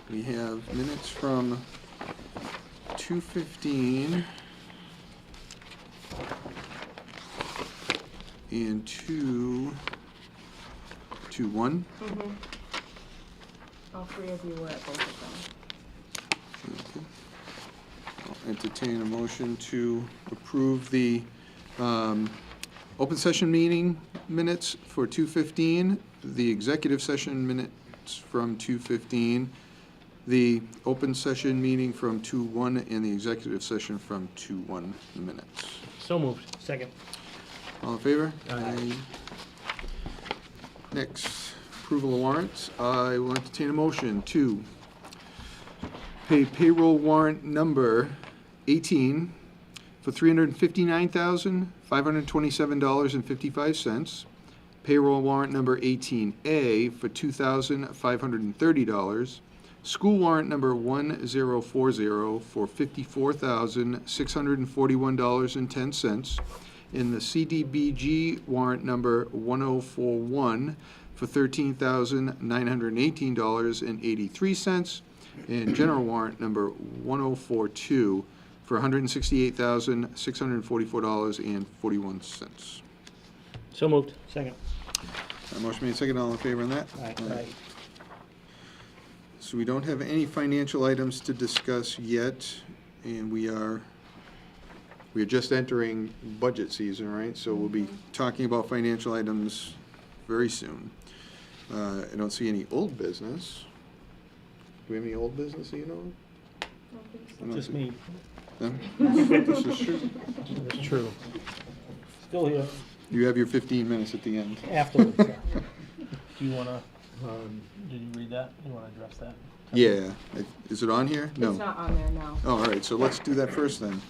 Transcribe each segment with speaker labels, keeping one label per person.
Speaker 1: we have minutes from 2:15 and 2:1.
Speaker 2: Mm-hmm. All three of you were at both of them.
Speaker 1: Okay. I'll entertain a motion to approve the open session meeting minutes for 2:15, the executive session minutes from 2:15, the open session meeting from 2:1, and the executive session from 2:1 minutes.
Speaker 3: So moved. Second.
Speaker 1: All in favor?
Speaker 3: Aye.
Speaker 1: Next, approval of warrants. I will entertain a motion to pay payroll warrant number 18 for $359,527.55. Payroll warrant number 18A for $2,530. School warrant number 1040 for $54,641.10. In the CDBG warrant number 1041 for $13,918.83, and general warrant number 1042 for $168,644.41.
Speaker 3: So moved. Second.
Speaker 1: Motion made second, all in favor on that?
Speaker 3: Aye.
Speaker 1: So we don't have any financial items to discuss yet, and we are just entering budget season, right? So we'll be talking about financial items very soon. I don't see any old business. Do we have any old business that you know of? I don't
Speaker 3: Just
Speaker 1: see-
Speaker 3: me.
Speaker 1: No? This is true.
Speaker 3: That's true. Still here.
Speaker 1: You have your 15 minutes at the end.
Speaker 3: Afterwards. Do you wanna, did you read that? You wanna address that?
Speaker 1: Yeah. Is it on here? No.
Speaker 2: It's not on there now.
Speaker 1: Oh, all right, so let's do that first then.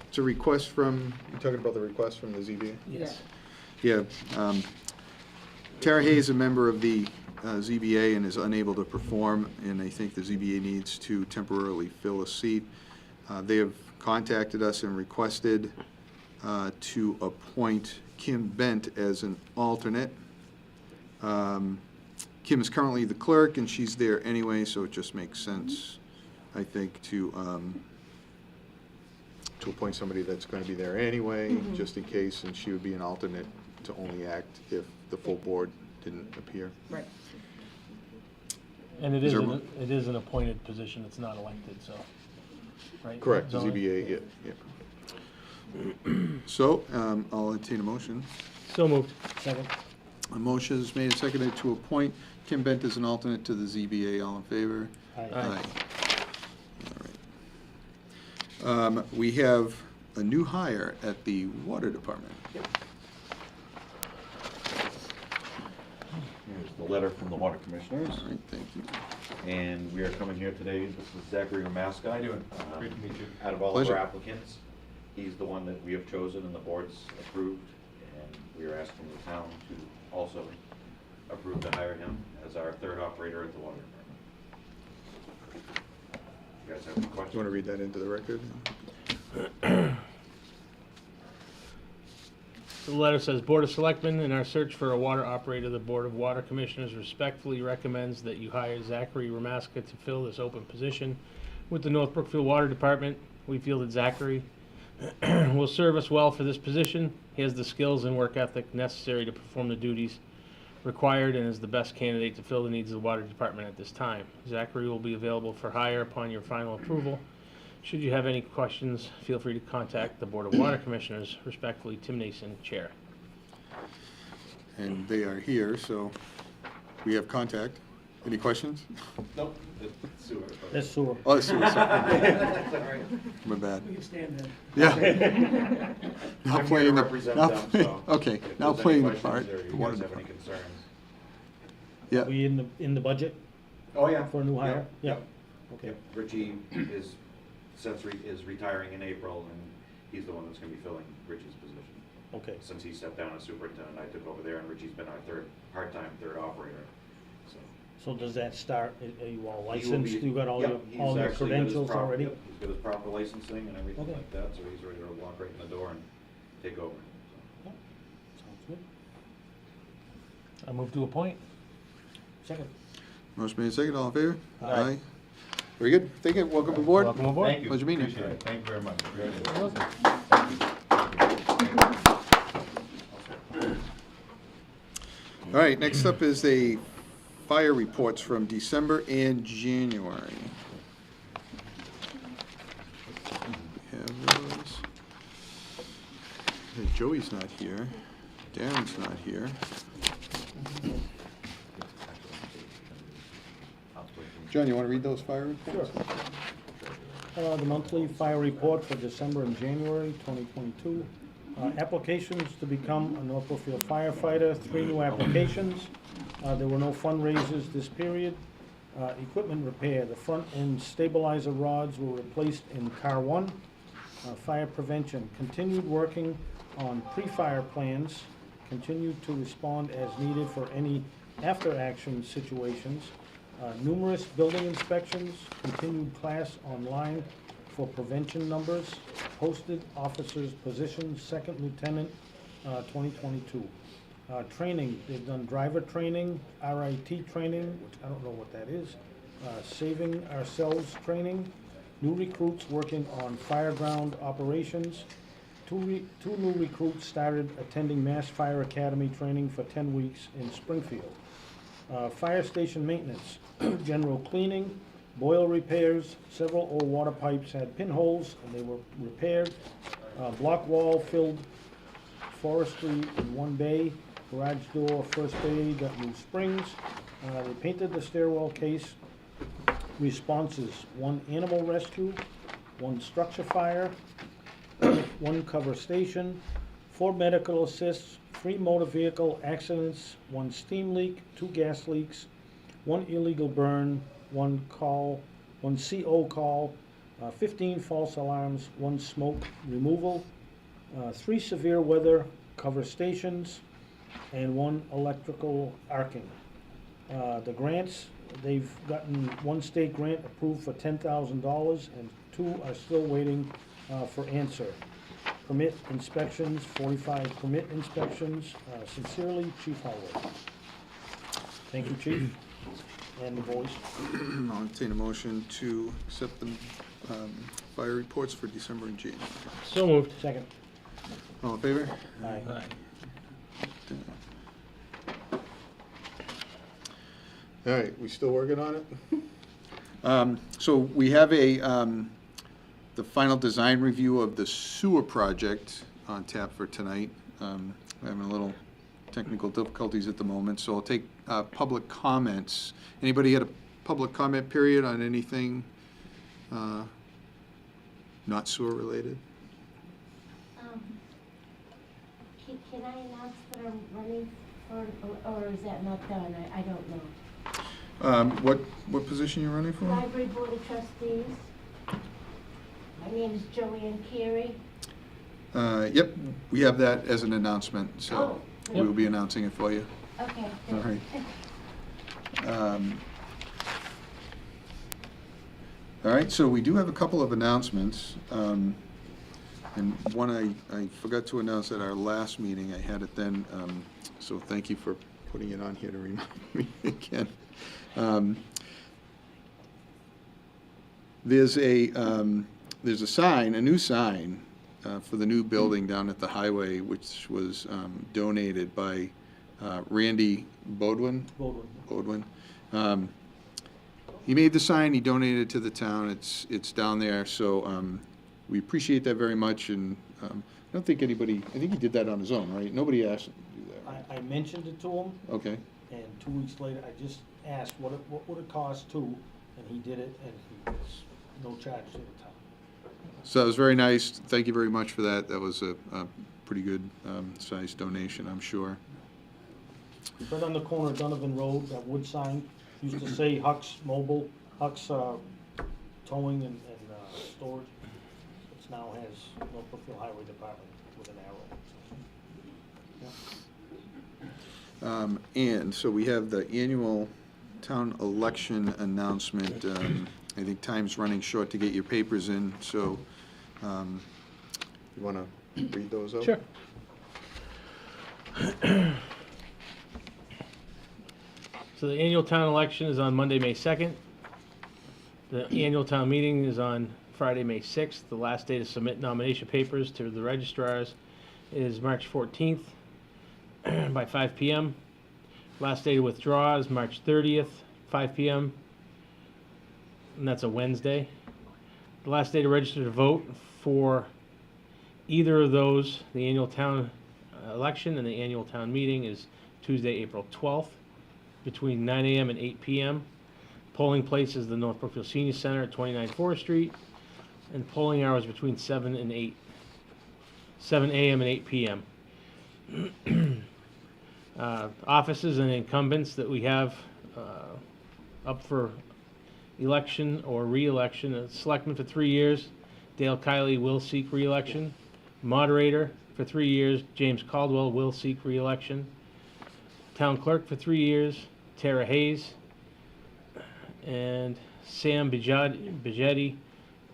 Speaker 1: It's a request from, you're talking about the request from the ZBA?
Speaker 3: Yes.
Speaker 1: Yeah. Tara Hayes is a member of the ZBA and is unable to perform, and I think the ZBA needs to temporarily fill a seat. They have contacted us and requested to appoint Kim Bent as an alternate. Kim is currently the clerk, and she's there anyway, so it just makes sense, I think, to appoint somebody that's going to be there anyway, just in case, and she would be an alternate to only act if the full board didn't appear.
Speaker 2: Right.
Speaker 3: And it
Speaker 1: Is
Speaker 3: is,
Speaker 1: there
Speaker 3: it is an appointed position, it's not elected, so, right?
Speaker 1: Correct, the
Speaker 3: Zoning?
Speaker 1: ZBA, yeah. So, I'll entertain a motion.
Speaker 3: So moved. Second.
Speaker 1: A motion is made and seconded to appoint Kim Bent as an alternate to the ZBA. All in favor?
Speaker 3: Aye.
Speaker 1: All right. We have a new hire at the Water Department.
Speaker 4: Here's the letter from the Water Commissioners,
Speaker 1: All right, thank you.
Speaker 4: and we are coming here today, this is Zachary Ramaska. How you doing? Great to meet you. Out of all of
Speaker 1: Pleasure.
Speaker 4: our applicants, he's the one that we have chosen and the board's approved, and we are asking the town to also approve to hire him as our third operator at the Water Department. You guys have any
Speaker 1: Do
Speaker 4: questions?
Speaker 1: you want to read that into the record?
Speaker 3: The letter says, Board of Selectmen, in our search for a water operator, the Board of Water Commissioners respectfully recommends that you hire Zachary Ramaska to fill this open position with the North Brookfield Water Department. We feel that Zachary will serve us well for this position. He has the skills and work ethic necessary to perform the duties required and is the best candidate to fill the needs of the Water Department at this time. Zachary will be available for hire upon your final approval. Should you have any questions, feel free to contact the Board of Water Commissioners. Respectfully, Tim Nason, Chair.
Speaker 1: And they are here, so we have contact. Any questions?
Speaker 4: Nope, it's sewer. but-
Speaker 3: That's sewer.
Speaker 1: Oh, that's sorry.
Speaker 4: That's all right.
Speaker 1: My bad.
Speaker 3: We can stand there.
Speaker 1: Yeah. Now
Speaker 4: I'm here
Speaker 1: playing
Speaker 4: to
Speaker 1: the,
Speaker 4: represent
Speaker 1: now
Speaker 4: them,
Speaker 1: play-
Speaker 4: so
Speaker 1: okay,
Speaker 4: if
Speaker 1: now
Speaker 4: there's any
Speaker 1: playing the
Speaker 4: questions
Speaker 1: part.
Speaker 4: or
Speaker 1: the
Speaker 4: you
Speaker 1: Water
Speaker 4: guys have any
Speaker 1: Department.
Speaker 4: concerns?
Speaker 1: Yeah.
Speaker 3: We in the budget
Speaker 4: Oh, yeah.
Speaker 3: for a new hire?
Speaker 4: Yep.
Speaker 3: Okay.
Speaker 4: Yep, Richie is, is retiring in April, and he's the one that's gonna be filling Richie's position.
Speaker 3: Okay.
Speaker 4: Since he stepped down as superintendent, I took over there, and Richie's been our part-time third operator, so.
Speaker 3: So does that start, are you all
Speaker 4: He will
Speaker 3: licensed?
Speaker 4: be-
Speaker 3: You got all
Speaker 4: yep,
Speaker 3: your
Speaker 4: he's
Speaker 3: all your
Speaker 4: actually got his
Speaker 3: credentials
Speaker 4: proper-
Speaker 3: already?
Speaker 4: yep, He's got his proper licensing and everything
Speaker 3: Okay.
Speaker 4: like that, so he's ready to walk right in the door and take over.
Speaker 3: Yep. Sounds good. I move to appoint. Second.
Speaker 1: Motion made second, all in favor?
Speaker 3: Aye.
Speaker 1: Very good. Thank you. Welcome aboard.
Speaker 3: Welcome aboard.
Speaker 4: Thank you.
Speaker 1: Pleasure meeting you.
Speaker 4: Appreciate it. Thank you very much. Appreciate it.
Speaker 3: You're welcome.
Speaker 1: All right, next up is the fire reports from December and January. We have those. Okay, Joey's not here. Darren's not here. John, you want to read those fire reports?
Speaker 5: The monthly fire report for December and January 2022. Applications to become a North Brookfield firefighter, 3 new applications. There were no fundraisers this period. Equipment repair, the front end stabilizer rods were replaced in car 1. Fire prevention, continued working on pre-fire plans, continued to respond as needed for any after-action situations. Numerous building inspections, continued class online for prevention numbers, posted officers positions, 2nd lieutenant, 2022. Training, they've done driver training, RIT training, which I don't know what that is, saving ourselves training, new recruits working on fireground operations. Two new recruits started attending Mass Fire Academy training for 10 weeks in Springfield. Fire station maintenance, general cleaning, boiler repairs, several old water pipes had pinholes and they were repaired. Block wall filled, forestry in 1 bay, garage door, first bay got new springs. They painted the stairwell case. Responses, 1 animal rescue, 1 structure fire, 1 cover station, 4 medical assists, 3 motor vehicle accidents, 1 steam leak, 2 gas leaks, 1 illegal burn, 1 call, 1 CO call, 15 false alarms, 1 smoke removal, 3 severe weather cover stations, and 1 electrical arcing. The grants, they've gotten 1 state grant approved for $10,000 and 2 are still waiting for answer. Permit inspections, 45 permit inspections. Sincerely, Chief Highway. Thank you, Chief, and the boys.
Speaker 1: I'll entertain a motion to accept the fire reports for December and January.
Speaker 3: So moved.
Speaker 5: Second.
Speaker 1: All in favor?
Speaker 5: Aye.
Speaker 1: All right, we still working on it? So we have the final design review of the sewer project on tap for tonight. We're having a little technical difficulties at the moment, so I'll take public comments. Anybody had a public comment period on anything not sewer related?
Speaker 2: Can I announce that I'm running for, or is that not done? I don't know.
Speaker 1: What position you running for?
Speaker 2: Library Board of Trustees. My name is Joanne Carey.
Speaker 1: Yep, we have that as an announcement, so
Speaker 2: Oh.
Speaker 1: we will be announcing it for you.
Speaker 2: Okay.
Speaker 1: All right. All right, so we do have a couple of announcements. And one I forgot to announce at our last meeting. I had it then, so thank you for putting it on here to remind me again. There's a sign, a new sign, for the new building down at the highway, which was donated by Randy Bodwin. He made the sign, he donated it to the town, it's down there, so we appreciate that very much, and I don't think anybody, I think he did that on his own, right? Nobody asked him to do that, right?
Speaker 5: I mentioned it to him,
Speaker 1: Okay,
Speaker 5: and 2 weeks later, I just asked what would it cost to, and he did it, and he was no charge to the town.
Speaker 1: so it was very nice, thank you very much for that, that was a pretty good sized donation, I'm sure.
Speaker 5: Right on the corner of Donovan Road, that wood sign, used to say Huck's Mobile, Huck's Towing and Storage. It now has North Brookfield Highway Department with an arrow. Yeah.
Speaker 1: And so we have the annual town election announcement. I think time's running short to get your papers in, so you want to read those out?
Speaker 3: Sure. So the annual town election is on Monday, May 2nd. The annual town meeting is on Friday, May 6th. The last day to submit nomination papers to the registrars is March 14th by 5 p.m. Last day to withdraw is March 30th, 5 p.m. And that's a Wednesday. The last day to register to vote for either of those, the annual town election and the annual town meeting, is Tuesday, April 12th, between 9 a.m. and 8 p.m. Polling place is the North Brookfield Senior Center at 29 Forest Street, and polling hours between 7 and 8, 7 a.m. and 8 p.m. Offices and incumbents that we have up for election or re-election: Selectman for 3 years, Dale Kiley will seek re-election. Moderator for 3 years, James Caldwell will seek re-election. Town clerk for 3 years, Tara Hayes. And Sam Bigetti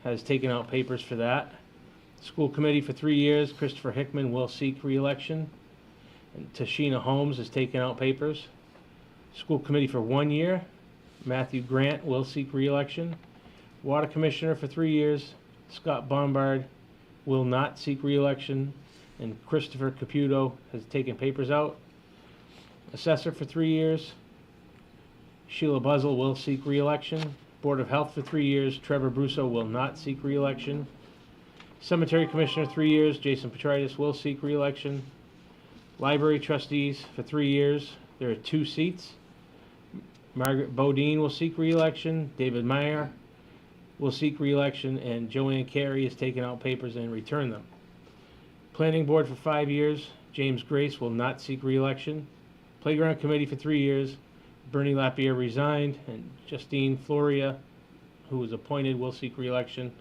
Speaker 3: has taken out papers for that. School committee for 3 years, Christopher Hickman will seek re-election. And Tashina Holmes has taken out papers. School committee for 1 year, Matthew Grant will seek re-election. Water commissioner for 3 years, Scott Bombard will not seek re-election, and Christopher Caputo has taken papers out. Assessor for 3 years, Sheila Buzzell will seek re-election. Board of Health for 3 years, Trevor Brusso will not seek re-election. Cemetery commissioner 3 years, Jason Petritis will seek re-election. Library trustees for 3 years, there are 2 seats. Margaret Bodine will seek re-election. David Meyer will seek re-election, and Joanne Carey has taken out papers and returned them. Planning board for 5 years, James Grace will not seek re-election. Playground committee for 3 years, Bernie Lapierre resigned, and Justine Floria, who was appointed, will seek re-election.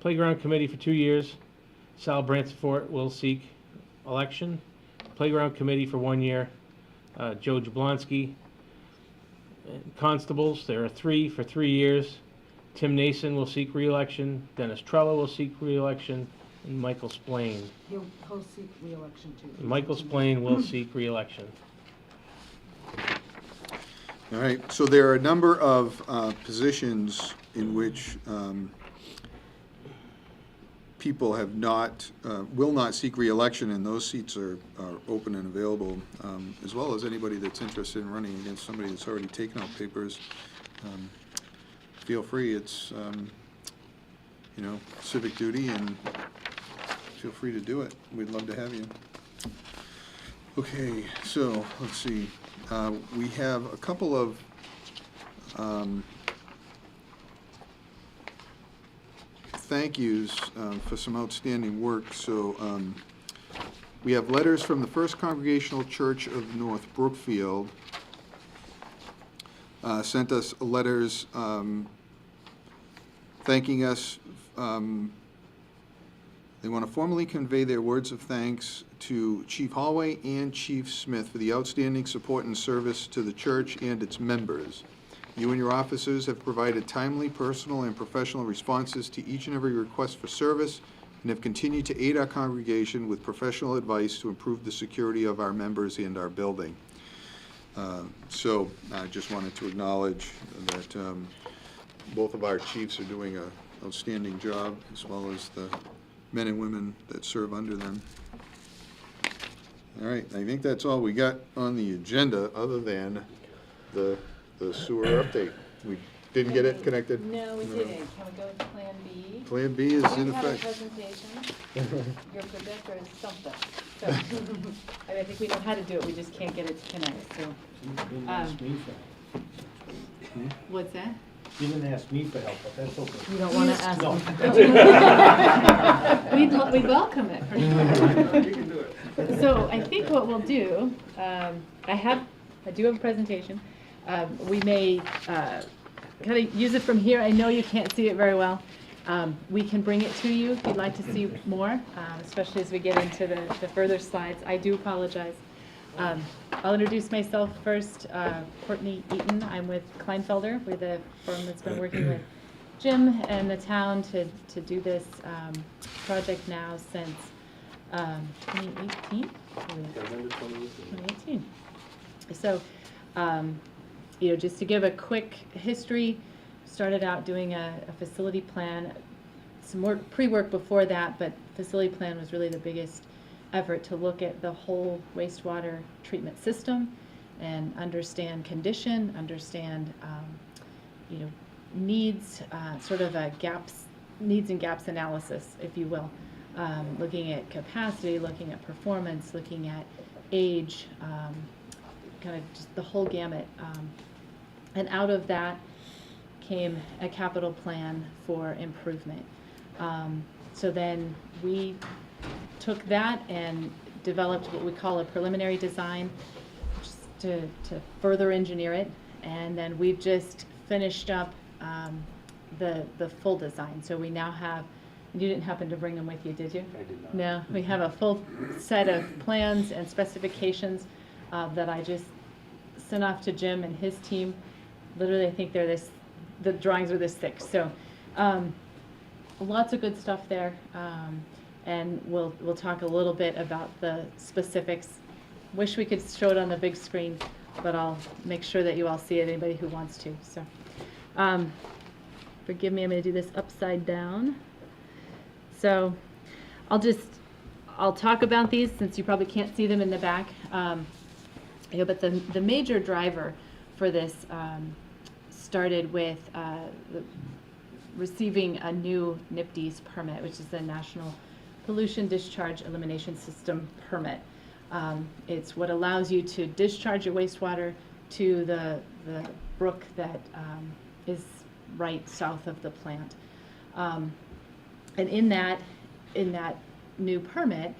Speaker 3: Playground committee for 2 years, Sal Bransford will seek election. Playground committee for 1 year, Joe Jablonski. Constables, there are 3 for 3 years. Tim Nason will seek re-election. Dennis Trello will seek re-election, and Michael Splain.
Speaker 6: He'll seek re-election too.
Speaker 3: Michael Splain will seek re-election.
Speaker 1: All right, so there are a number of positions in which people have not, will not seek re-election, and those seats are open and available, as well as anybody that's interested in running against somebody that's already taken out papers. Feel free, it's, civic duty, and feel free to do it. We'd love to have you. Okay, so, let's see. We have a couple of thank yous for some outstanding work. So we have letters from the First Congregational Church of North Brookfield. Sent us letters thanking us. They want to formally convey their words of thanks to Chief Hallway and Chief Smith for the outstanding support and service to the church and its members. You and your officers have provided timely, personal, and professional responses to each and every request for service, and have continued to aid our congregation with professional advice to improve the security of our members and our building. So I just wanted to acknowledge that both of our chiefs are doing an outstanding job, as well as the men and women that serve under them. All right, I think that's all we got on the agenda, other than the sewer update. We didn't get it connected?
Speaker 6: No, we didn't. Can we go with Plan B?
Speaker 1: Plan B is in
Speaker 6: You have a
Speaker 1: effect.
Speaker 6: presentation. Your projector is something. So, I think we know how to do it, we just can't get it to connect, so.
Speaker 5: You didn't ask me for help.
Speaker 6: What's that?
Speaker 5: You didn't ask me for help, but that's okay.
Speaker 6: You don't want to ask
Speaker 5: No.
Speaker 6: me. We'd welcome it, for sure. So I think what we'll do, I do have a presentation. We may kind of use it from here. I know you can't see it very well. We can bring it to you if you'd like to see more, especially as we get into the further slides. I do apologize. I'll introduce myself first. Courtney Eaton. I'm with Kleinfelder. We're the firm that's been working with Jim and the town to do this project now since 2018. 2018. So Just to give a quick history, started out doing a facility plan, some work, pre-work before that, but facility plan was really the biggest effort to look at the whole wastewater treatment system and understand condition, understand, needs, sort of a needs and gaps analysis, if you will. Looking at capacity, looking at performance, looking at age, kind of just the whole gamut. And out of that came a capital plan for improvement. So then we took that and developed what we call a preliminary design, just to further engineer it. And then we've just finished up the full design. So we now have, you didn't happen to bring them with you, did you?
Speaker 5: I did not.
Speaker 6: No, we have a full set of plans and specifications that I just sent off to Jim and his team. Literally, I think the drawings are this thick. So lots of good stuff there. And we'll talk a little bit about the specifics. Wish we could show it on the big screen, but I'll make sure that you all see it, anybody who wants to. So forgive me, I'm going to do this upside down. So I'll talk about these since you probably can't see them in the back. But the major driver for this started with receiving a new NIPDES permit, which is the National Pollution Discharge Elimination System permit. It's what allows you to discharge your wastewater to the brook that is right south of the plant. And in that new permit,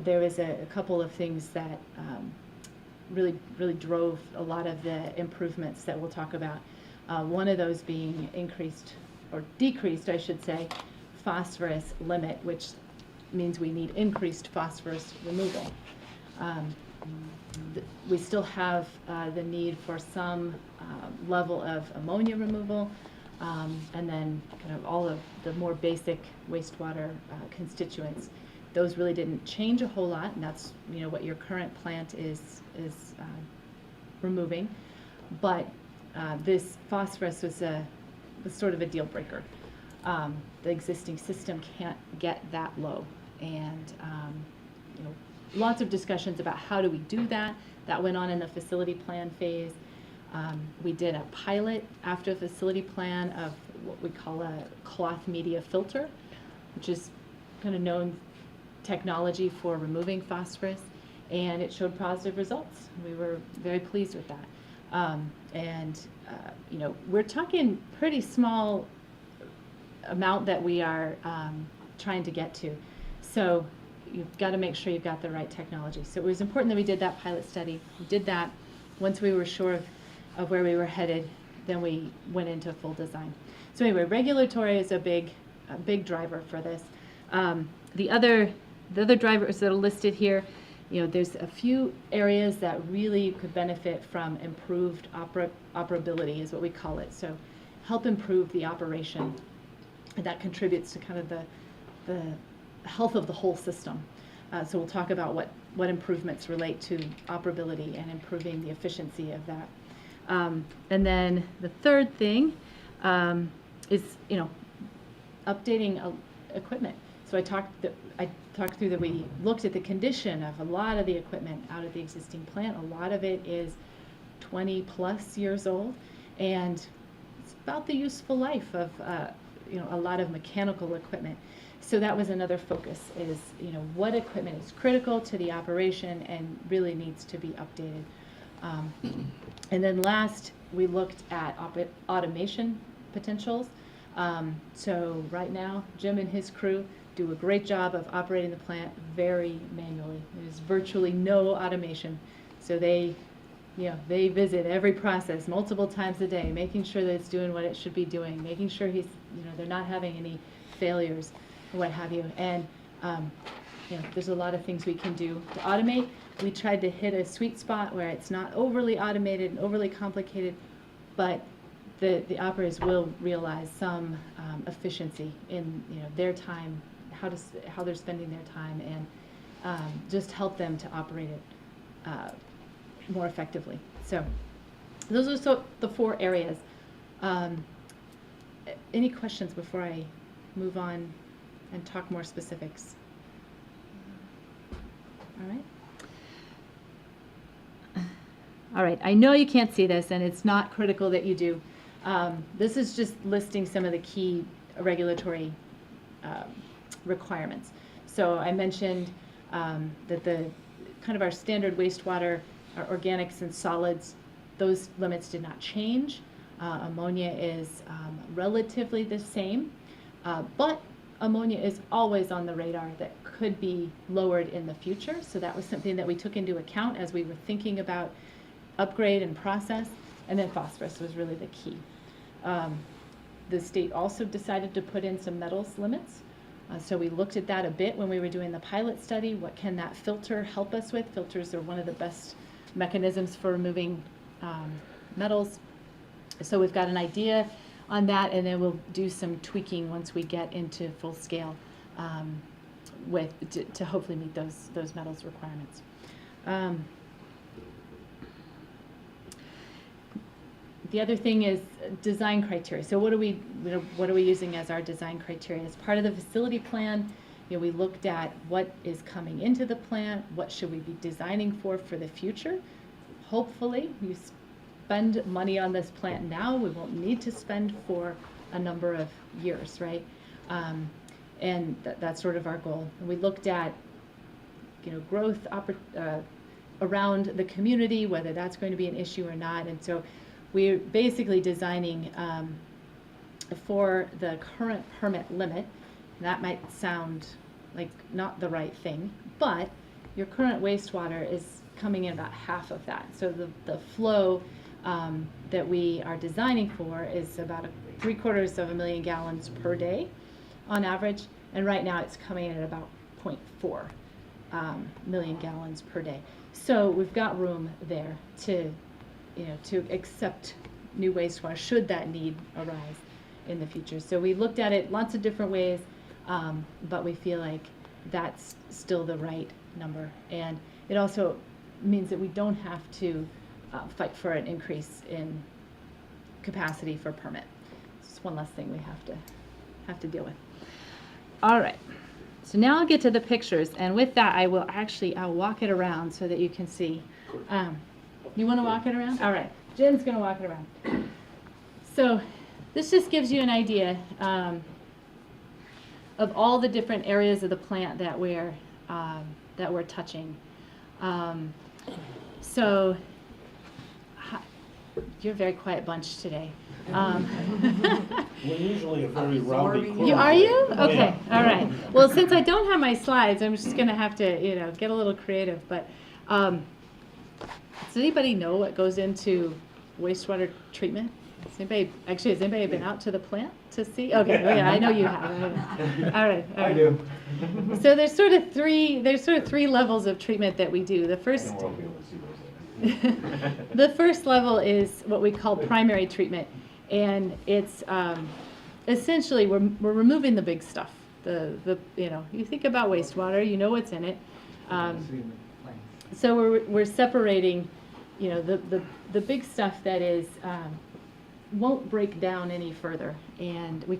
Speaker 6: there was a couple of things that really drove a lot of the improvements that we'll talk about. One of those being increased, or decreased, I should say, phosphorus limit, which means we need increased phosphorus removal. We still have the need for some level of ammonia removal, and then kind of all of the more basic wastewater constituents. Those really didn't change a whole lot, and that's what your current plant is removing. But this phosphorus was sort of a deal breaker. The existing system can't get that low, and lots of discussions about how do we do that. That went on in the facility plan phase. We did a pilot after the facility plan of what we call a cloth media filter, which is kind of known technology for removing phosphorus, and it showed positive results. We were very pleased with that. We're talking pretty small amount that we are trying to get to. So you've got to make sure you've got the right technology. So it was important that we did that pilot study. We did that. Once we were sure of where we were headed, then we went into full design. So anyway, regulatory is a big driver for this. The other drivers that are listed here, there's a few areas that really could benefit from improved operability, is what we call it. So help improve the operation, and that contributes to kind of the health of the whole system. So we'll talk about what improvements relate to operability and improving the efficiency of that. And then the third thing is, updating equipment. So I talked through that we looked at the condition of a lot of the equipment out of the existing plant. A lot of it is 20 plus years old, and it's about the useful life of a lot of mechanical equipment. So that was another focus, is what equipment is critical to the operation and really needs to be updated. And then last, we looked at automation potentials. So right now, Jim and his crew do a great job of operating the plant very manually. There's virtually no automation. So they visit every process multiple times a day, making sure that it's doing what it should be doing, making sure they're not having any failures, or what have you. And there's a lot of things we can do to automate. We tried to hit a sweet spot where it's not overly automated and overly complicated, but the operators will realize some efficiency in their time, how they're spending their time, and just help them to operate it more effectively. So those are the 4 areas. Any questions before I move on and talk more specifics? All right. All right, I know you can't see this, and it's not critical that you do. This is just listing some of the key regulatory requirements. So I mentioned that the kind of our standard wastewater, our organics and solids, those limits did not change. Ammonia is relatively the same, but ammonia is always on the radar that could be lowered in the future. So that was something that we took into account as we were thinking about upgrade and process. And then phosphorus was really the key. The state also decided to put in some metals limits. So we looked at that a bit when we were doing the pilot study. What can that filter help us with? Filters are one of the best mechanisms for removing metals. So we've got an idea on that, and then we'll do some tweaking once we get into full scale to hopefully meet those metals requirements. The other thing is design criteria. So what are we using as our design criteria? As part of the facility plan, we looked at what is coming into the plant, what should we be designing for the future. Hopefully, you spend money on this plant now, we won't need to spend for a number of years, right? And that's sort of our goal. And we looked at, growth around the community, whether that's going to be an issue or not. And so we're basically designing for the current permit limit. That might sound like not the right thing, but your current wastewater is coming in about half of that. So the flow that we are designing for is about 750 million gallons per day on average, and right now it's coming in at about 0.4 million gallons per day. So we've got room there to accept new wastewater should that need arise in the future. So we looked at it lots of different ways, but we feel like that's still the right number. And it also means that we don't have to fight for an increase in capacity for permit. It's one less thing we have to deal with. All right. So now I'll get to the pictures, and with that I'll walk it around so that you can see. You want to walk it around? All right. Jen's going to walk it around. So this just gives you an idea of all the different areas of the plant that we're touching. So you're a very quiet bunch today.
Speaker 5: We're usually a very rowdy crew.
Speaker 6: Are you? Okay.
Speaker 5: Yeah.
Speaker 6: All right. Well, since I don't have my slides, I'm just going to have to, get a little creative. But does anybody know what goes into wastewater treatment? Has anybody been out to the plant to see? Okay. Oh, yeah, I know you have. All right.
Speaker 7: I do.
Speaker 6: So there's sort of three levels of treatment that we do. The first the first level is what we call primary treatment, and it's essentially we're removing the big stuff. You think about wastewater, you know what's in it. So we're separating, the big stuff that is won't break down any further, and we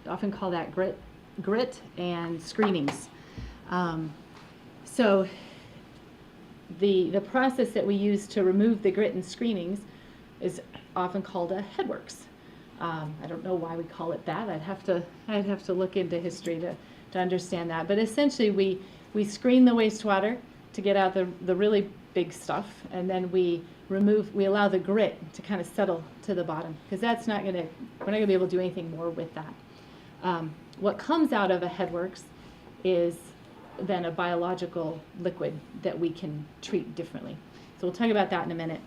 Speaker 6: often call that grit and screenings. So the process that we use to remove the grit and screenings is often called a headworks. I don't know why we call it that. I'd have to look into history to understand that. But essentially, we screen the wastewater to get out the really big stuff, and then we allow the grit to kind of settle to the bottom, because we're not gonna be able to do anything more with that. What comes out of a headworks is then a biological liquid that we can treat differently. So we'll talk about that in a minute.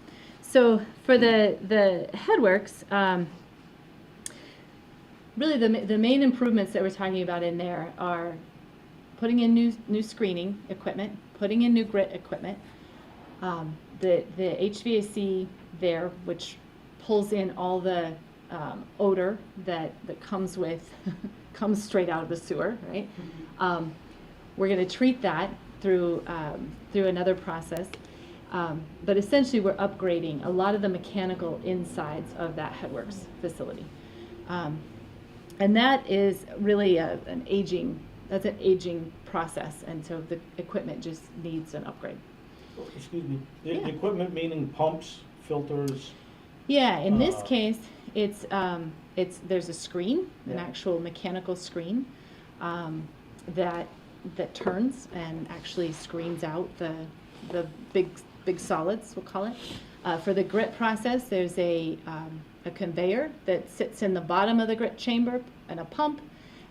Speaker 6: So for the headworks, really the main improvements that we're talking about in there are putting in new screening equipment, putting in new grit equipment, the HVAC there, which pulls in all the odor that comes comes straight out of the sewer, right? We're going to treat that through another process. But essentially, we're upgrading a lot of the mechanical insides of that headworks facility. And that is really an aging process, and so the equipment just needs an upgrade.
Speaker 5: Excuse me, the
Speaker 6: Yeah.
Speaker 5: equipment meaning pumps, filters?
Speaker 6: Yeah, in this
Speaker 5: Uh,
Speaker 6: case, there's a screen, an
Speaker 5: Yeah.
Speaker 6: actual mechanical screen, that turns and actually screens out the big solids, we'll call it. For the grit process, there's a conveyor that sits in the bottom of the grit chamber and a pump,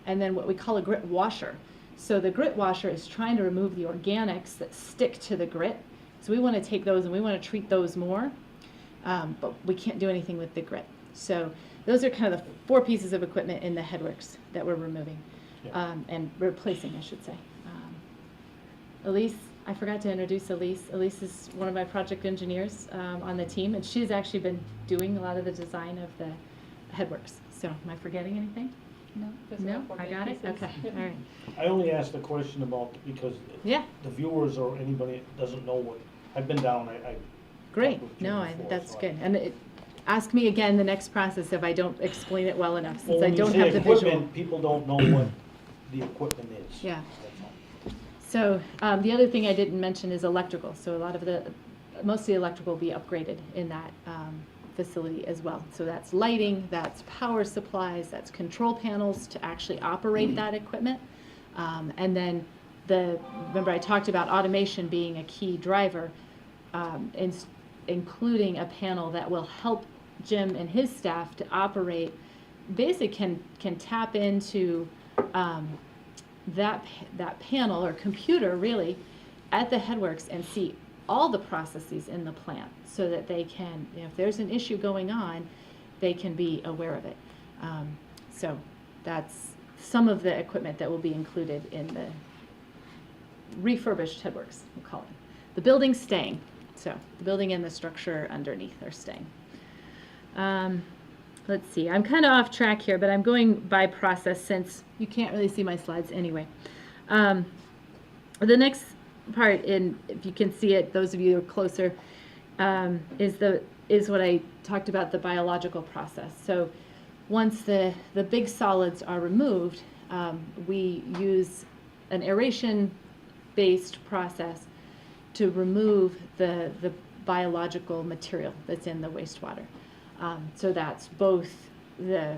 Speaker 6: and then what we call a grit washer. So the grit washer is trying to remove the organics that stick to the grit. So we want to take those and we want to treat those more, but we can't do anything with the grit. So those are kind of the 4 pieces of equipment in the headworks that we're removing,
Speaker 5: Yeah.
Speaker 6: and replacing, I should say. Elise, I forgot to introduce Elise. Elise is one of my project engineers on the team, and she's actually been doing a lot of the design of the headworks. So am I forgetting anything?
Speaker 7: No, those are
Speaker 6: No,
Speaker 7: all 4
Speaker 6: I
Speaker 7: big
Speaker 6: got it?
Speaker 7: pieces.
Speaker 6: Okay, all right.
Speaker 5: I only asked the question about, because
Speaker 6: Yeah,
Speaker 5: the viewers or anybody that doesn't know what, I've been down, I
Speaker 6: great.
Speaker 5: talked with Jim
Speaker 6: No,
Speaker 5: before,
Speaker 6: that's
Speaker 5: so I-
Speaker 6: good. And ask me again the next process if I don't explain it well enough,
Speaker 5: Well,
Speaker 6: since I
Speaker 5: when you
Speaker 6: don't
Speaker 5: say
Speaker 6: have the visual.
Speaker 5: equipment, people don't know what the equipment is.
Speaker 6: Yeah.
Speaker 5: That's all.
Speaker 6: So the other thing I didn't mention is electrical. So a lot of most of the electrical will be upgraded in that facility as well. So that's lighting, that's power supplies, that's control panels to actually operate that equipment. And then remember I talked about automation being a key driver, including a panel that will help Jim and his staff to operate, basically can tap into that panel or computer really at the headworks and see all the processes in the plant so that they can, if there's an issue going on, they can be aware of it. So that's some of the equipment that will be included in the refurbished headworks, we'll call it. The building's staying, so the building and the structure underneath are staying. Let's see, I'm kind of off track here, but I'm going by process since you can't really see my slides anyway. The next part, if you can see it, those of you who are closer, is what I talked about, the biological process. So once the big solids are removed, we use an aeration-based process to remove the biological material that's in the wastewater. So that's both the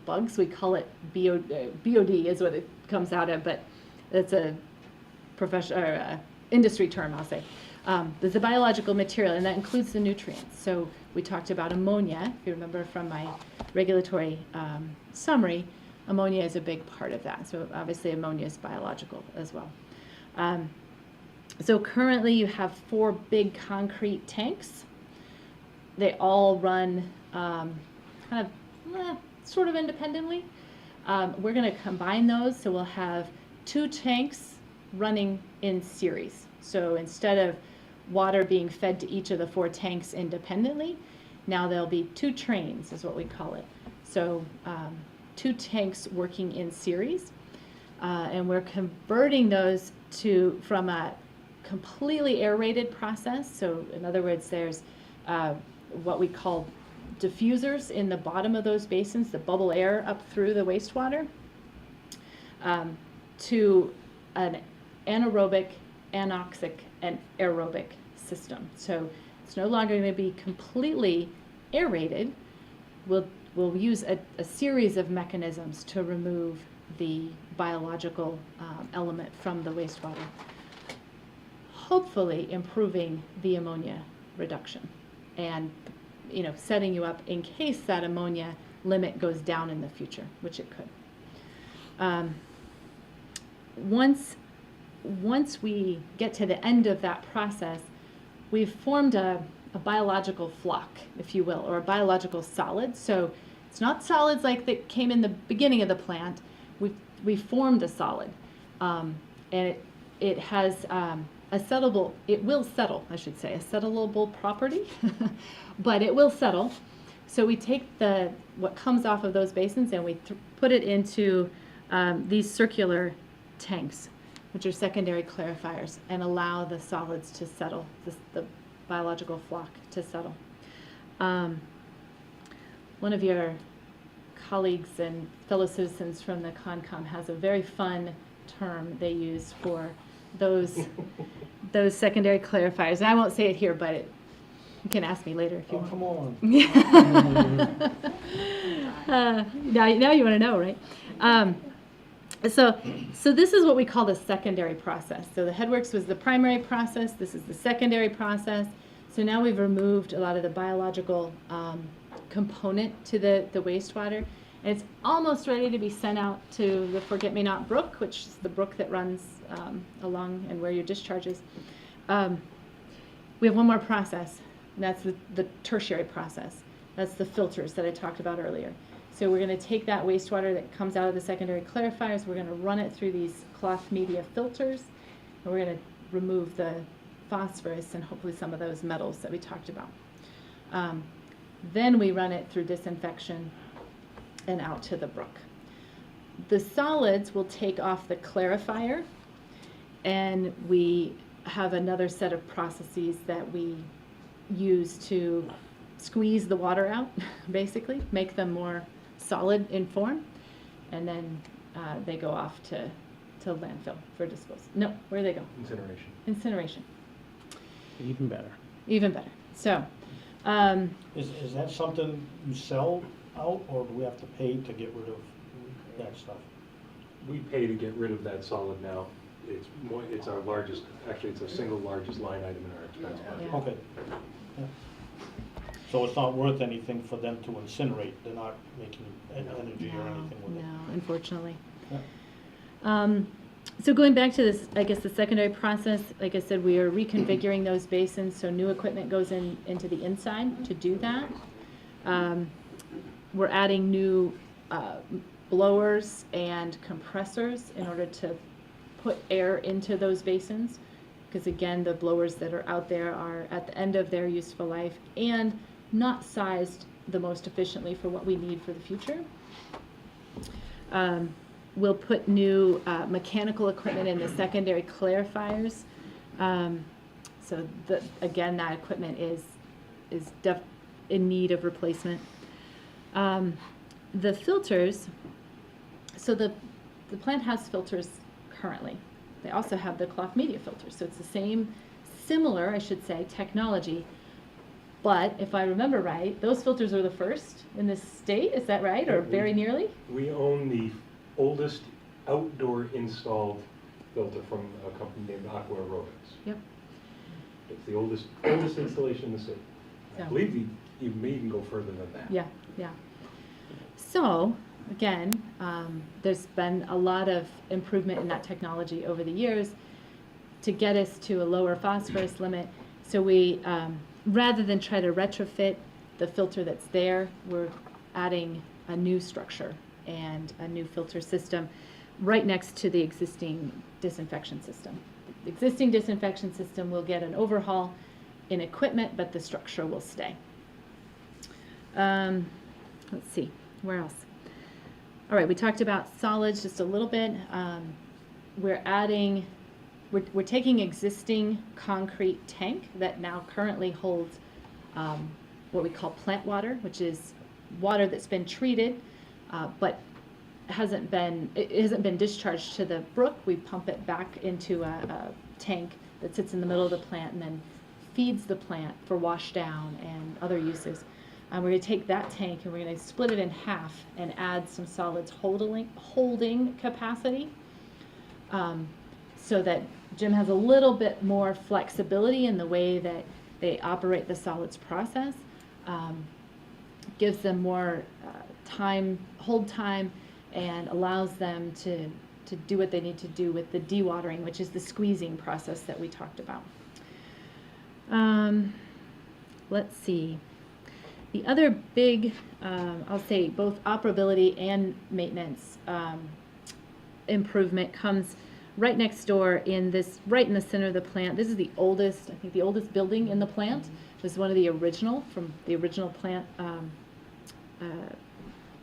Speaker 6: bugs, we call it BOD is what it comes out of, but it's a industry term, I'll say. There's the biological material, and that includes the nutrients. So we talked about ammonia. If you remember from my regulatory summary, ammonia is a big part of that. So obviously ammonia is biological as well. So currently you have 4 big concrete tanks. They all run sort of independently. We're going to combine those, so we'll have 2 tanks running in series. So instead of water being fed to each of the 4 tanks independently, now there'll be 2 trains, is what we call it. So 2 tanks working in series, and we're converting those from a completely aerated process. So in other words, there's what we call diffusers in the bottom of those basins that bubble air up through the wastewater, to an anaerobic, anoxic, and aerobic system. So it's no longer going to be completely aerated. We'll use a series of mechanisms to remove the biological element from the wastewater, hopefully improving the ammonia reduction and setting you up in case that ammonia limit goes down in the future, which it could. Once we get to the end of that process, we've formed a biological flock, if you will, or a biological solid. So it's not solids like that came in the beginning of the plant. We formed a solid, and it has it will settle, I should say, a settleable property, but it will settle. So we take what comes off of those basins and we put it into these circular tanks. which are secondary clarifiers, and allow the solids to settle, the biological flock to settle. One of your colleagues and fellow citizens from the Concom has a very fun term they use for those secondary clarifiers. And I won't say it here, but you can ask me later if you want.
Speaker 5: Come on.
Speaker 6: Now you want to know, right? So this is what we call the secondary process. So the headworks was the primary process. This is the secondary process. So now we've removed a lot of the biological component to the wastewater. And it's almost ready to be sent out to the Forget-Me-Not Brook, which is the brook that runs along and where your discharge is. We have one more process, and that's the tertiary process. That's the filters that I talked about earlier. So we're going to take that wastewater that comes out of the secondary clarifiers, we're going to run it through these cloth media filters, and we're going to remove the phosphorus and hopefully some of those metals that we talked about. Then we run it through disinfection and out to the brook. The solids will take off the clarifier, and we have another set of processes that we use to squeeze the water out, basically, make them more solid in form, and then they go off to landfill for disposal. No, where do they go?
Speaker 7: Incineration.
Speaker 6: Incineration.
Speaker 5: Even better.
Speaker 6: Even better. So,
Speaker 5: Is that something you sell out, or do we have to pay to get rid of that stuff?
Speaker 7: We pay to get rid of that solid now. It's our largest, actually, it's our single largest line item in our expense budget.
Speaker 6: Yeah.
Speaker 5: Okay. Yeah. So it's not worth anything for them to incinerate? They're not making energy or anything with it?
Speaker 6: No, unfortunately.
Speaker 5: Yeah.
Speaker 6: So going back to this, I guess the secondary process, like I said, we are reconfiguring those basins, so new equipment goes into the inside to do that. We're adding new blowers and compressors in order to put air into those basins, because again, the blowers that are out there are at the end of their useful life and not sized the most efficiently for what we need for the future. We'll put new mechanical equipment in the secondary clarifiers. So again, that equipment is in need of replacement. The filters, so the plant has filters currently. They also have the cloth media filters. So it's the same, similar, I should say, technology. But if I remember right, those filters are the first in this state. Is that right, or very nearly?
Speaker 7: We own the oldest outdoor installed filter from a company named Aqua Aerobics.
Speaker 6: Yep.
Speaker 7: It's the oldest installation in the city. I
Speaker 6: So-
Speaker 7: believe you may even go further than that.
Speaker 6: Yeah, yeah. So, again, there's been a lot of improvement in that technology over the years to get us to a lower phosphorus limit. So we, rather than try to retrofit the filter that's there, we're adding a new structure and a new filter system right next to the existing disinfection system. The existing disinfection system will get an overhaul in equipment, but the structure will stay. Let's see, where else? All right, we talked about solids just a little bit. We're taking existing concrete tank that now currently holds what we call plant water, which is water that's been treated, but it hasn't been discharged to the brook. We pump it back into a tank that sits in the middle of the plant and then feeds the plant for wash down and other uses. We're going to take that tank and we're going to split it in half and add some solids holding capacity, so that Jim has a little bit more flexibility in the way that they operate the solids process. Gives them more hold time, and allows them to do what they need to do with the dewatering, which is the squeezing process that we talked about. Let's see. The other big, I'll say both operability and maintenance improvement comes right next door right in the center of the plant. This is the oldest, I think the oldest building in the plant. This is one of the original, from the original plant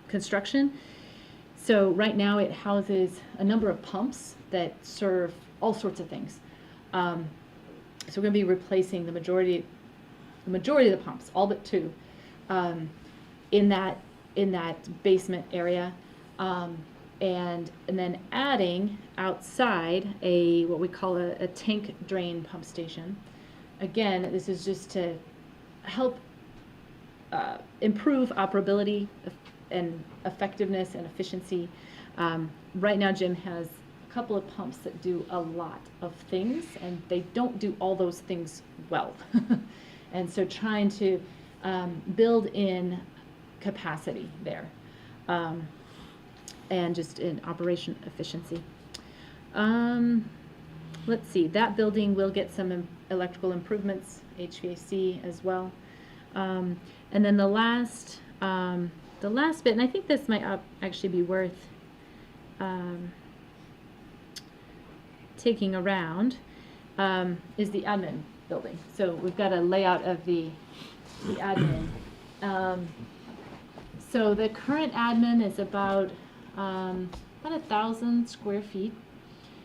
Speaker 6: construction. So right now it houses a number of pumps that serve all sorts of things. So we're going to be replacing the majority of the pumps, all but two, in that basement area, and then adding outside what we call a tank drain pump station. Again, this is just to help improve operability and effectiveness and efficiency. Right now, Jim has a couple of pumps that do a lot of things, and they don't do all those things well. And so trying to build in capacity there, and just in operation efficiency. Let's see, that building will get some electrical improvements, HVAC as well. And then the last bit, and I think this might actually be worth taking around, is the admin building. So we've got a layout of the admin. So the current admin is about 1,000 square feet.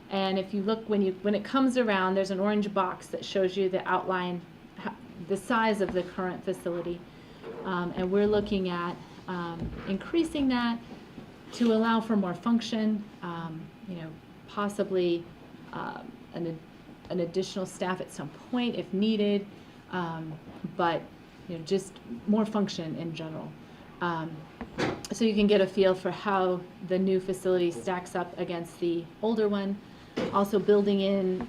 Speaker 6: And if you look, when it comes around, there's an orange box that shows you the outline, the size of the current facility. And we're looking at increasing that to allow for more function, possibly an additional staff at some point if needed, but just more function in general. So you can get a feel for how the new facility stacks up against the older one. Also building in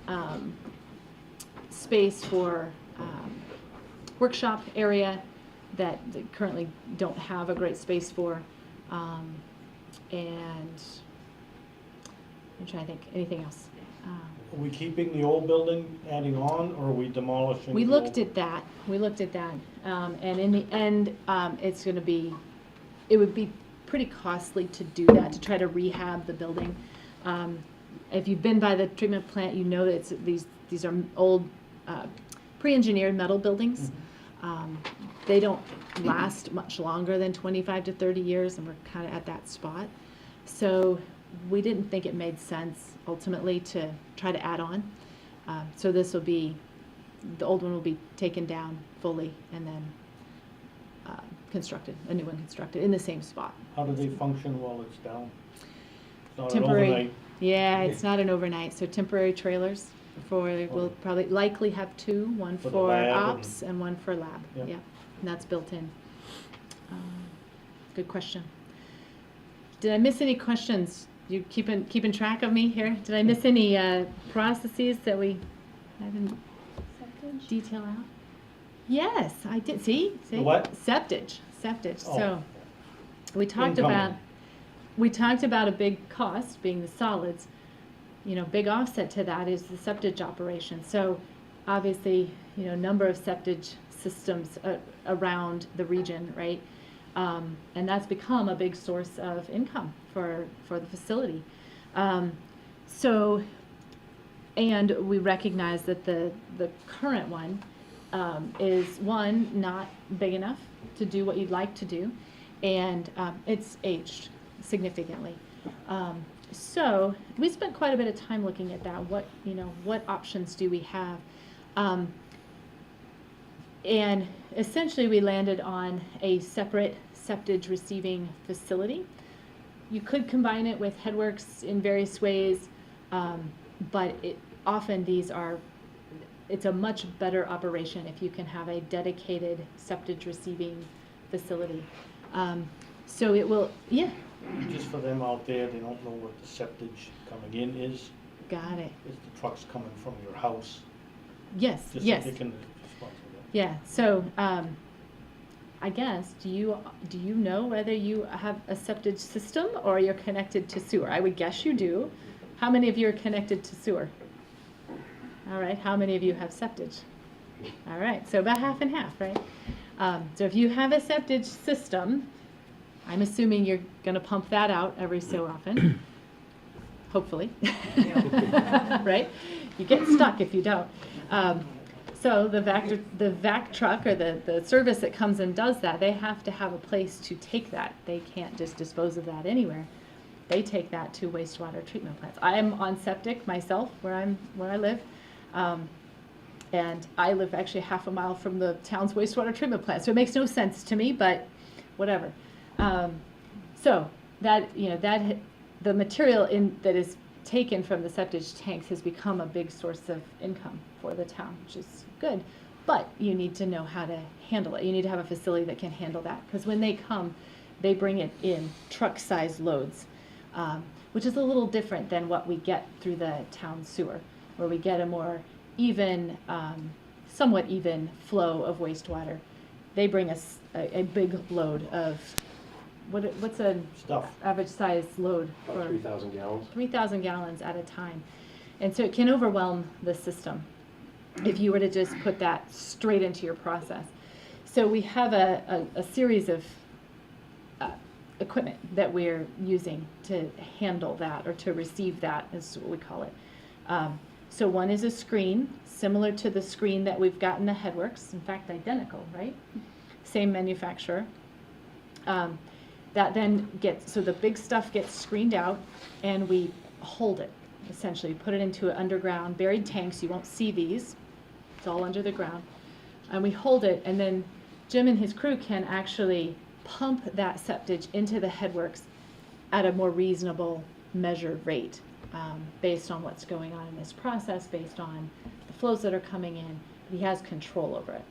Speaker 6: space for workshop area that they currently don't have a great space for. And I'm trying to think, anything else?
Speaker 5: Are we keeping the old building, adding on, or are we demolishing?
Speaker 6: We
Speaker 5: the
Speaker 6: looked
Speaker 5: old-
Speaker 6: at that. And in the end, it would be pretty costly to do that, to try to rehab the building. If you've been by the treatment plant, you know that these are old, pre-engineered metal buildings. They don't last much longer than 25 to 30 years, and we're kind of at that spot. So we didn't think it made sense ultimately to try to add on. So the old one will be taken down fully and then constructed, a new one constructed in the same spot.
Speaker 5: How do they function while it's down? It's not an
Speaker 6: Temporary.
Speaker 5: overnight.
Speaker 6: Yeah, it's not an overnight, so temporary trailers we'll probably likely have two, one
Speaker 5: For the
Speaker 6: for
Speaker 5: lab
Speaker 6: ops and one for lab.
Speaker 5: Yeah.
Speaker 6: Yeah, and that's built in. Good question. Did I miss any questions? You keeping track of me here? Did I miss any processes that I didn't
Speaker 2: Septage?
Speaker 6: detail out? Yes, I did. See?
Speaker 5: The what?
Speaker 6: Septage.
Speaker 5: Oh.
Speaker 6: So we talked
Speaker 5: Incoming.
Speaker 6: about a big cost being the solids. Big offset to that is the septage operation. So obviously, number of septage systems around the region, right? And that's become a big source of income for the facility. And we recognize that the current one is not big enough to do what you'd like to do, and it's aged significantly. So we spent quite a bit of time looking at that. What options do we have? And essentially we landed on a separate septage receiving facility. You could combine it with headworks in various ways, but often it's a much better operation if you can have a dedicated septage receiving facility. So it will, yeah.
Speaker 5: Just for them out there, they don't know what the septage coming in is.
Speaker 6: Got it.
Speaker 5: It's the trucks coming from your house.
Speaker 6: Yes,
Speaker 5: Just
Speaker 6: yes.
Speaker 5: so they can respond to that.
Speaker 6: Yeah, so, I guess, do you know whether you have a septage system or you're connected to sewer? I would guess you do. How many of you are connected to sewer? All right, how many of you have septage? All right, so about half and half, right? So if you have a septage system, I'm assuming you're gonna pump that out every so often, hopefully. Right? You get stuck if you don't. So the vac truck or the service that comes and does that, they have to have a place to take that. They can't just dispose of that anywhere. they take that to wastewater treatment plants. I'm on septic myself, where I live. And I live actually half a mile from the town's wastewater treatment plant, so it makes no sense to me, but whatever. So that, the material that is taken from the septage tanks has become a big source of income for the town, which is good. But you need to know how to handle it. You need to have a facility that can handle that, because when they come, they bring it in truck-sized loads, which is a little different than what we get through the town sewer, where we get a more even, somewhat even flow of wastewater. They bring us a big load of, what's a
Speaker 5: Stuff.
Speaker 6: average size load?
Speaker 7: About
Speaker 6: for
Speaker 7: 3,000 gallons.
Speaker 6: 3,000 gallons at a time. And so it can overwhelm the system if you were to just put that straight into your process. So we have a series of equipment that we're using to handle that, or to receive that, is what we call it. So one is a screen, similar to the screen that we've got in the headworks, in fact identical, right? Same manufacturer. That then so the big stuff gets screened out, and we hold it, essentially. Put it into an underground, buried tanks. You won't see these. It's all under the ground. And we hold it, and then Jim and his crew can actually pump that septage into the headworks at a more reasonable measured rate, based on what's going on in this process, based on the flows that are coming in. He has control over it.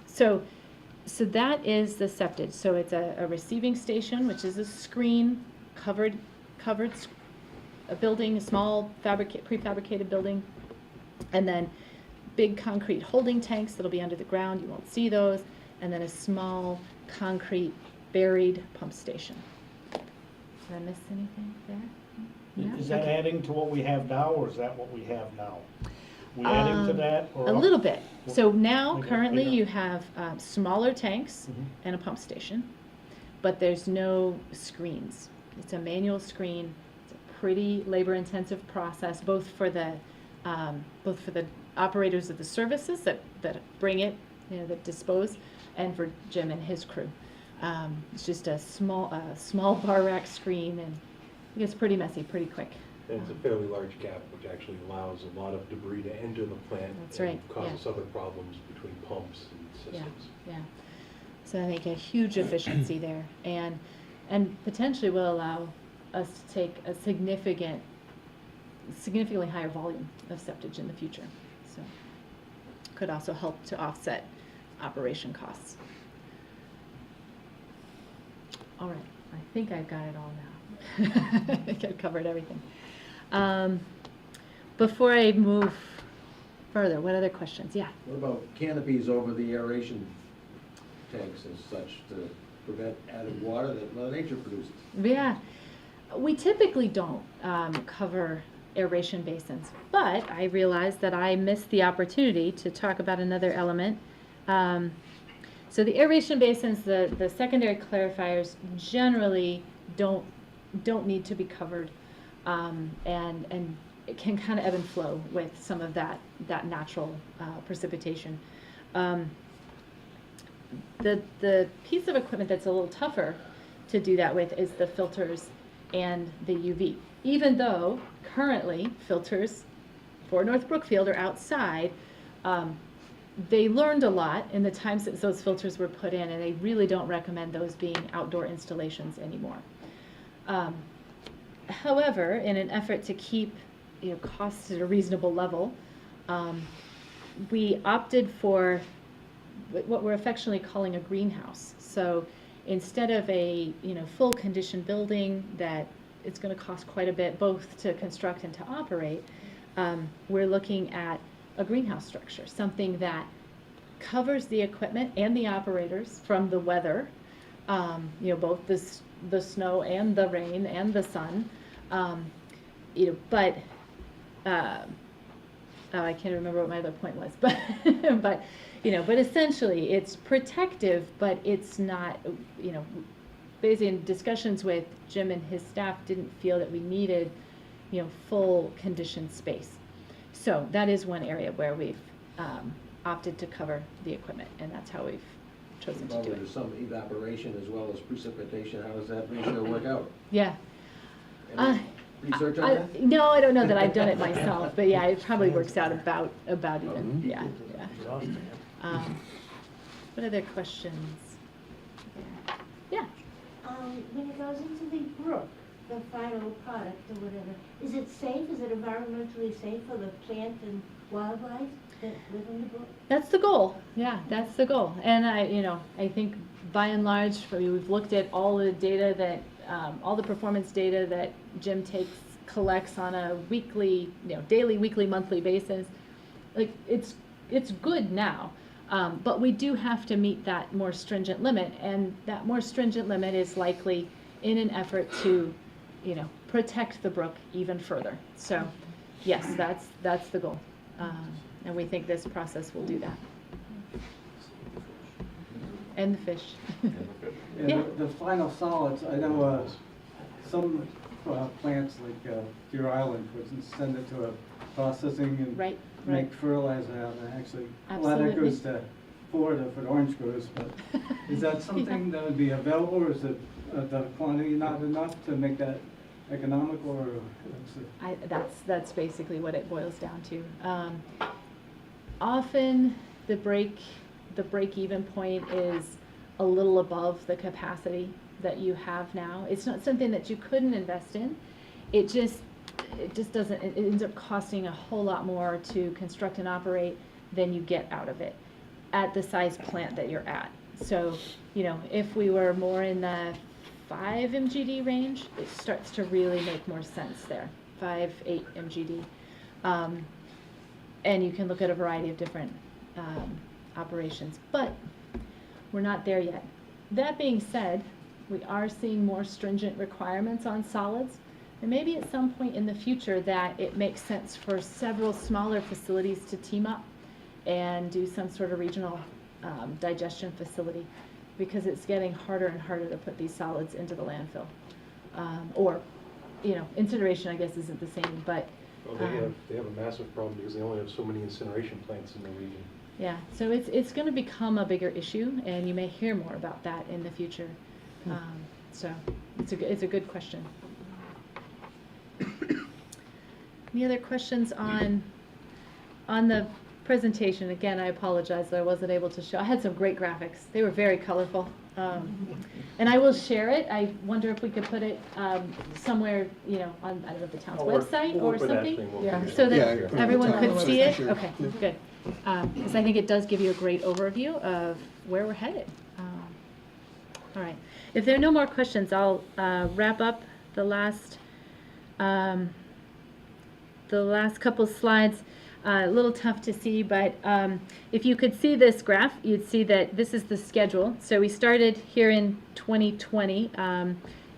Speaker 6: So that is the septage. So it's a receiving station, which is a screen covered a building, a small prefabricated building, and then big concrete holding tanks that'll be under the ground. You won't see those, and then a small concrete buried pump station. Did I miss anything there? No?
Speaker 5: Is that
Speaker 6: Okay.
Speaker 5: adding to what we have now, or is that what we have now? We adding to that, or?
Speaker 6: A little bit. So now,
Speaker 5: Okay,
Speaker 6: currently,
Speaker 5: yeah.
Speaker 6: you have smaller tanks
Speaker 5: Mhm.
Speaker 6: and a pump station, but there's no screens. It's a manual screen. It's a pretty labor-intensive process, both for the operators of the services that bring it, that dispose, and for Jim and his crew. It's just a small bar rack screen, and it gets pretty messy pretty quick.
Speaker 7: And it's a fairly large gap, which actually allows a lot of debris to enter the plant.
Speaker 6: That's right,
Speaker 7: And causes
Speaker 6: yeah.
Speaker 7: other problems between pumps and
Speaker 6: Yeah,
Speaker 7: systems.
Speaker 6: yeah. So I think a huge efficiency there, and potentially will allow us to take a significantly higher volume of septage in the future. So could also help to offset operation costs. All right, I think I've got it all now. I think I've covered everything. Before I move further, what other questions? Yeah.
Speaker 8: What about canopies over the aeration tanks as such to prevent added water that Mother Nature produces?
Speaker 6: Yeah, we typically don't cover aeration basins, but I realized that I missed the opportunity to talk about another element. So the aeration basins, the secondary clarifiers generally don't need to be covered, and it can kind of ebb and flow with some of that natural precipitation. The piece of equipment that's a little tougher to do that with is the filters and the UV. Even though currently filters for North Brookfield are outside, they learned a lot in the times that those filters were put in, and they really don't recommend those being outdoor installations anymore. However, in an effort to keep costs at a reasonable level, we opted for what we're affectionately calling a greenhouse. So instead of a full condition building that it's going to cost quite a bit both to construct and to operate, we're looking at a greenhouse structure, something that covers the equipment and the operators from the weather, both the snow and the rain and the sun, but I can't remember what my other point was, but but essentially it's protective, but it's not, basically in discussions with Jim and his staff didn't feel that we needed, full conditioned space. So that is one area where we've opted to cover the equipment, and that's how we've chosen to
Speaker 8: Well,
Speaker 6: do it.
Speaker 8: there's some evaporation as well as precipitation. How does that ratio work out?
Speaker 6: Yeah.
Speaker 8: Any research on that?
Speaker 6: No, I don't know that I've done it myself, but yeah, it probably works out about even, yeah, yeah. What other questions? Yeah,
Speaker 2: When it goes into the brook, the final product or whatever, is it safe? Is it environmentally safe for the plant and wildlife that live in the brook?
Speaker 6: that's the goal. Yeah, that's the goal. And I think by and large, we've looked at all the data that, all the performance data that Jim collects on a weekly, daily, weekly, monthly basis. Like, it's good now. But we do have to meet that more stringent limit, and that more stringent limit is likely in an effort to, protect the brook even further. So, yes, that's the goal. And we think this process will do that. And the fish.
Speaker 9: And
Speaker 6: Yeah.
Speaker 9: the final solids, I know some plants like Deer Island, for instance, send it to a processing and
Speaker 6: Right,
Speaker 9: make fertilizer out of it. Actually, a lot of that
Speaker 6: Absolutely.
Speaker 9: goes to Florida for the orange groves, but is that something that would be available, or is it the quantity not enough to make that economical, or?
Speaker 6: That's basically what it boils down to. Often the break-even point is a little above the capacity that you have now. It's not something that you couldn't invest in. It just doesn't, it ends up costing a whole lot more to construct and operate than you get out of it at the size plant that you're at. So, if we were more in the 5 MGD range, it starts to really make more sense there, 5, 8 MGD. And you can look at a variety of different operations, but we're not there yet. That being said, we are seeing more stringent requirements on solids, and maybe at some point in the future that it makes sense for several smaller facilities to team up and do some sort of regional digestion facility, because it's getting harder and harder to put these solids into the landfill. Or, incineration, I guess, isn't the same, but.
Speaker 7: Well, they have a massive problem because they only have so many incineration plants in the region.
Speaker 6: Yeah, so it's going to become a bigger issue, and you may hear more about that in the future. So it's a good question. Any other questions on the presentation? Again, I apologize that I wasn't able to show. I had some great graphics. They were very colorful. And I will share it. I wonder if we could put it somewhere, on, I don't know, the town's website
Speaker 7: We'll
Speaker 6: or
Speaker 7: put that
Speaker 6: something?
Speaker 7: thing, we'll
Speaker 6: Yeah,
Speaker 7: figure it
Speaker 6: so
Speaker 7: out.
Speaker 1: Yeah,
Speaker 6: that
Speaker 1: put it on
Speaker 6: everyone
Speaker 1: the
Speaker 6: could
Speaker 1: town
Speaker 6: see
Speaker 1: website,
Speaker 6: it?
Speaker 1: sure.
Speaker 6: Okay, good. Because I think it does give you a great overview of where we're headed. All right. If there are no more questions, I'll wrap up the last couple slides. A little tough to see, but if you could see this graph, you'd see that this is the schedule. So we started here in 2020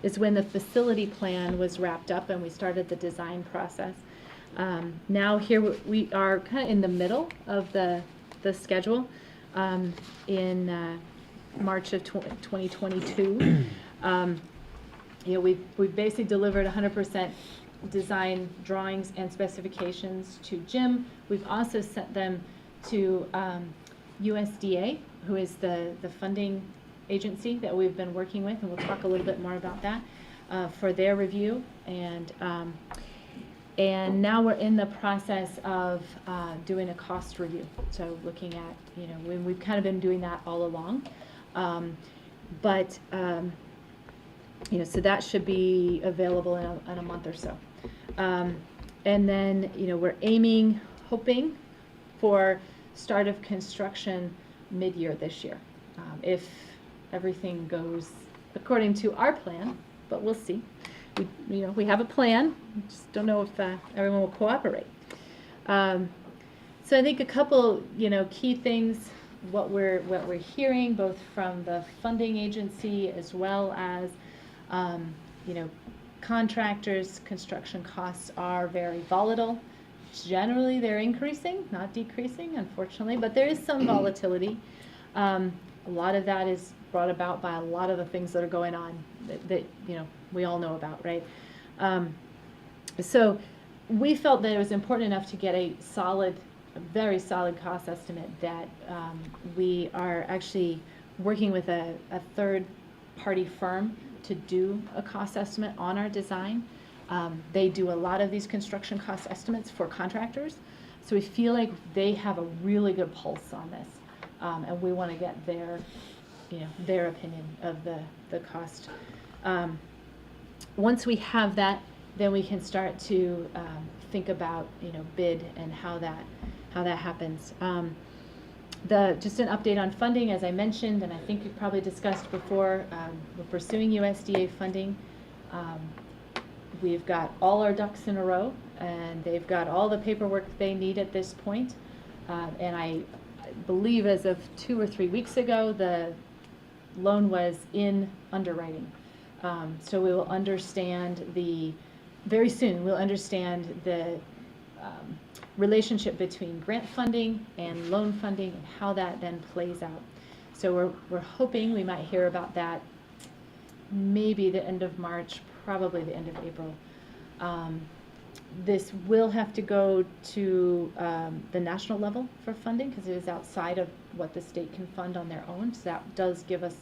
Speaker 6: is when the facility plan was wrapped up and we started the design process. Now here we are kind of in the middle of the schedule in March of 2022. We've basically delivered 100% design drawings and specifications to Jim. We've also sent them to USDA, who is the funding agency that we've been working with, and we'll talk a little bit more about that, for their review. And now we're in the process of doing a cost review. So looking at, we've kind of been doing that all along. So that should be available in a month or so. And then, we're hoping for start of construction mid-year this year, if everything goes according to our plan, but we'll see. We have a plan, we just don't know if everyone will cooperate. So I think a couple, key things, what we're hearing both from the funding agency as well as contractors. Construction costs are very volatile. Generally, they're increasing, not decreasing, unfortunately, but there is some volatility. A lot of that is brought about by a lot of the things that are going on that we all know about, right? So we felt that it was important enough to get a very solid cost estimate that we are actually working with a third-party firm to do a cost estimate on our design. They do a lot of these construction cost estimates for contractors, so we feel like they have a really good pulse on this, and we want to get their opinion of the cost. Once we have that, then we can start to think about bid and how that happens. Just an update on funding, as I mentioned, and I think you probably discussed before, we're pursuing USDA funding. We've got all our ducks in a row, and they've got all the paperwork they need at this point. And I believe as of 2 or 3 weeks ago, the loan was in underwriting. So we will understand very soon, we'll understand the relationship between grant funding and loan funding and how that then plays out. So we're hoping we might hear about that maybe the end of March, probably the end of April. This will have to go to the national level for funding because it is outside of what the state can fund on their own. So that does give us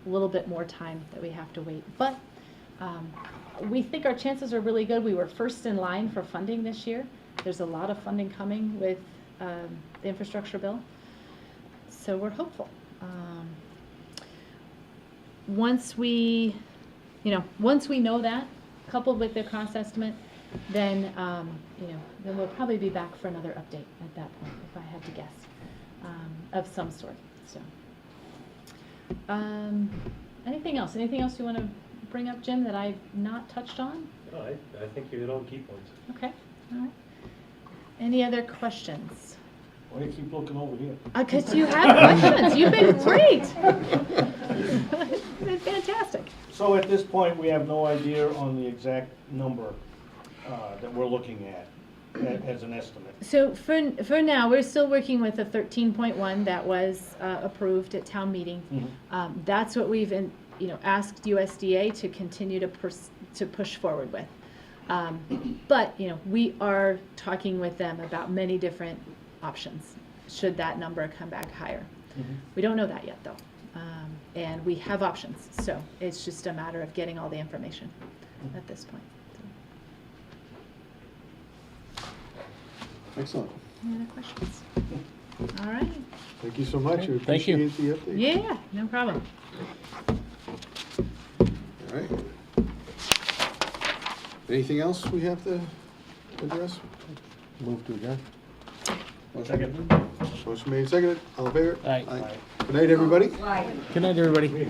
Speaker 6: a little bit more time that we have to wait. But we think our chances are really good. We were first in line for funding this year. There's a lot of funding coming with the infrastructure bill. So we're hopeful. Once we know that, coupled with the cost estimate, then then we'll probably be back for another update at that point, if I had to guess, of some sort. So, anything else? Anything else you want to bring up, Jim, that I've not touched on?
Speaker 7: No, I think you hit all the key points.
Speaker 6: Okay. All right. Any other questions?
Speaker 5: Why do you keep looking over here?
Speaker 6: Because you have questions. You've been great. You've been fantastic.
Speaker 5: So at this point, we have no idea on the exact number that we're looking at as an estimate.
Speaker 6: So for now, we're still working with a 13.1 that was approved at town meeting.
Speaker 5: Mhm.
Speaker 6: That's what we've asked USDA to continue to push forward with. But we are talking with them about many different options should that number come back higher.
Speaker 5: Mhm.
Speaker 6: We don't know that yet though, and we have options. So it's just a matter of getting all the information at this point.
Speaker 1: Excellent.
Speaker 6: Any other questions? All right.
Speaker 1: Thank you so much. We
Speaker 3: Thank you.
Speaker 1: appreciate the update.
Speaker 6: Yeah, no problem.
Speaker 1: All right. Anything else we have to address?
Speaker 3: Move to adjourn.
Speaker 1: Motion made, seconded. All in favor?
Speaker 3: Aye.
Speaker 1: Good night, everybody.
Speaker 3: Good night, everybody.